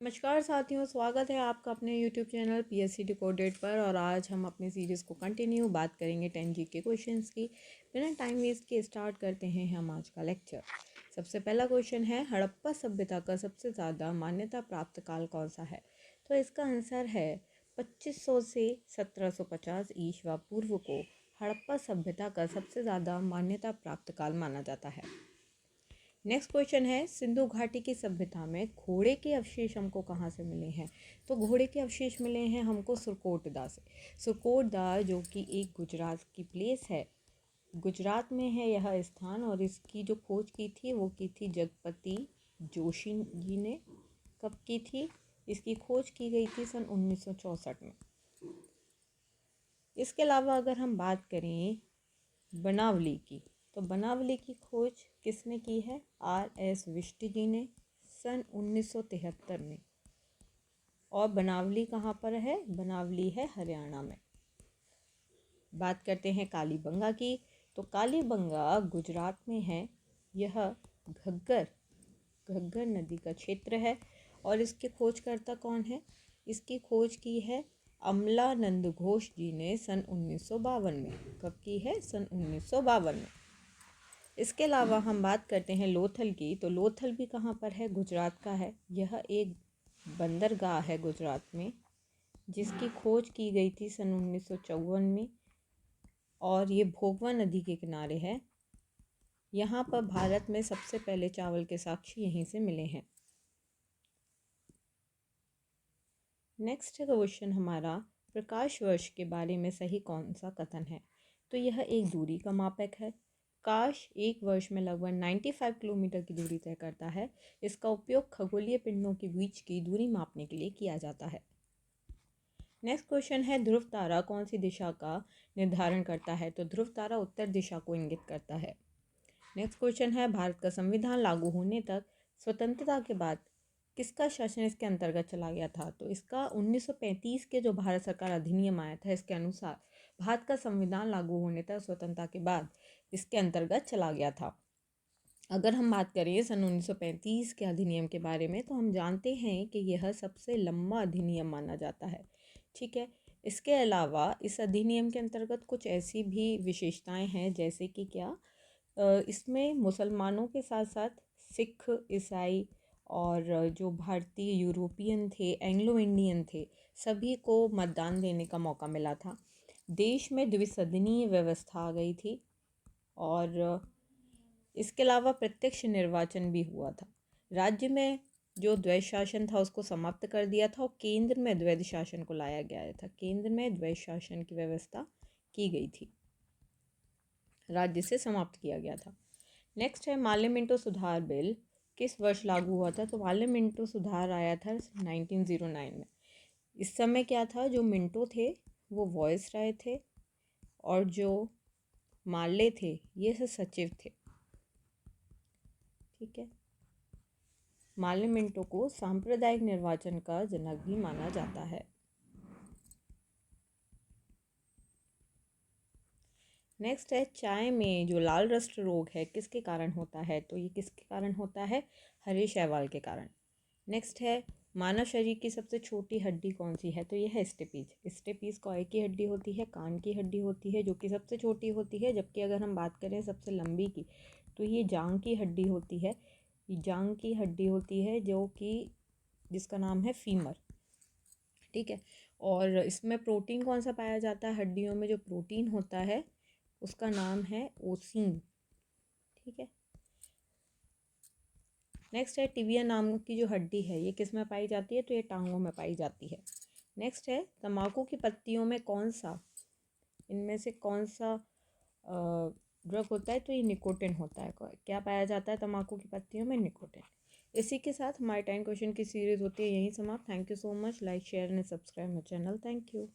नमस्कार साथियों, स्वागत है आपका अपने YouTube चैनल PSC डिकोडेड पर। और आज हम अपनी सीरीज़ को कंटिन्यू बात करेंगे 10 के क्वेश्चंस की। बिना टाइम वेस्ट के स्टार्ट करते हैं हम आज का लेक्चर। सबसे पहला क्वेश्चन है, हड़प्पा सभ्यता का सबसे ज़्यादा मान्यता प्राप्त काल कौन सा है? तो इसका आंसर है 2500 से 1750 ईस्वी पूर्व को हड़प्पा सभ्यता का सबसे ज़्यादा मान्यता प्राप्त काल माना जाता है। नेक्स्ट क्वेश्चन है, सिंधु घाटी की सभ्यता में घोड़े के अवशेष हमको कहाँ से मिले हैं? तो घोड़े के अवशेष मिले हैं हमको सुरकोटदा से। सुरकोटदा जो कि एक गुजरात की प्लेस है, गुजरात में है यह स्थान। और इसकी जो खोज की थी वो की थी जगपति जोशी जी ने। कब की थी? इसकी खोज की गई थी सन 1964 में। इसके अलावा अगर हम बात करें बनावली की, तो बनावली की खोज किसने की है? RS विष्ट जी ने सन 1973 में। और बनावली कहाँ पर है? बनावली है हरियाणा में। बात करते हैं कालीबंगा की, तो कालीबंगा गुजरात में है। यह घग्गर नदी का क्षेत्र है। और इसके खोजकर्ता कौन है? इसकी खोज की है अमलानंद घोष जी ने सन 1952 में। कब की है? सन 1952 में। इसके अलावा हम बात करते हैं लोथल की, तो लोथल भी कहाँ पर है? गुजरात का है। यह एक बंदरगाह है गुजरात में, जिसकी खोज की गई थी सन 1954 में। और ये भोगवा नदी के किनारे है। यहाँ पर भारत में सबसे पहले चावल के साक्ष्य यहीं से मिले हैं। नेक्स्ट क्वेश्चन हमारा, प्रकाश वर्ष के बारे में सही कौन सा कथन है? तो यह एक दूरी का मापक है। प्रकाश एक वर्ष में लगभग 95 किलोमीटर की दूरी तय करता है। इसका उपयोग खगोलीय पिंडों के बीच की दूरी मापने के लिए किया जाता है। नेक्स्ट क्वेश्चन है, ध्रुव तारा कौन सी दिशा का निर्धारण करता है? तो ध्रुव तारा उत्तर दिशा को इंगित करता है। नेक्स्ट क्वेश्चन है, भारत का संविधान लागू होने तक स्वतंत्रता के बाद किसका शासन इसके अंतर्गत चला गया था? तो इसका 1935 के जो भारत सरकार अधिनियम आया था, इसके अनुसार भारत का संविधान लागू होने तक स्वतंत्रता के बाद इसके अंतर्गत चला गया था। अगर हम बात करें सन 1935 के अधिनियम के बारे में, तो हम जानते हैं कि यह सबसे लंबा अधिनियम माना जाता है। ठीक है। इसके अलावा इस अधिनियम के अंतर्गत कुछ ऐसी भी विशेषताएं हैं, जैसे कि क्या, इसमें मुसलमानों के साथ साथ सिख, ईसाई और जो भारतीय यूरोपियन थे, एंग्लो इंडियन थे, सभी को मतदान देने का मौका मिला था। देश में द्विसदनीय व्यवस्था आ गई थी। और इसके अलावा प्रत्यक्ष निर्वाचन भी हुआ था। राज्य में जो द्वैध शासन था उसको समाप्त कर दिया था और केंद्र में द्वैध शासन को लाया गया था। केंद्र में द्वैध शासन की व्यवस्था की गई थी, राज्य से समाप्त किया गया था। नेक्स्ट है, मार्ले मिंटो सुधार बिल किस वर्ष लागू हुआ था? तो मार्ले मिंटो सुधार आया था 1909 में। इस समय क्या था, जो मिंटो थे वो वॉइस राय थे और जो मार्ले थे ये सचिव थे। ठीक है। मार्ले मिंटो को सांप्रदायिक निर्वाचन का जनक भी माना जाता है। नेक्स्ट है, चाय में जो लाल रस्ट रोग है किसके कारण होता है? तो ये किसके कारण होता है? हरे शैवाल के कारण। नेक्स्ट है, मानव शरीर की सबसे छोटी हड्डी कौन सी है? तो ये है स्टेपीज। स्टेपीज कॉय की हड्डी होती है, कान की हड्डी होती है जो कि सबसे छोटी होती है। जबकि अगर हम बात करें सबसे लंबी की, तो ये जांग की हड्डी होती है। जांग की हड्डी होती है जो कि जिसका नाम है फीमर। ठीक है। और इसमें प्रोटीन कौन सा पाया जाता है? हड्डियों में जो प्रोटीन होता है उसका नाम है ओसीन। ठीक है। नेक्स्ट है, टिबिया नाम की जो हड्डी है ये किस में पाई जाती है? तो ये टांगों में पाई जाती है। नेक्स्ट है, तंबाकू की पत्तियों में कौन सा, इनमें से कौन सा ड्रग होता है? तो ये निकोटिन होता है। क्या पाया जाता है तंबाकू की पत्तियों में? निकोटिन। इसी के साथ हमारे 10 क्वेश्चन की सीरीज़ होती है यहीं समाप्त। Thank you so much. Like, share and subscribe my channel. Thank you.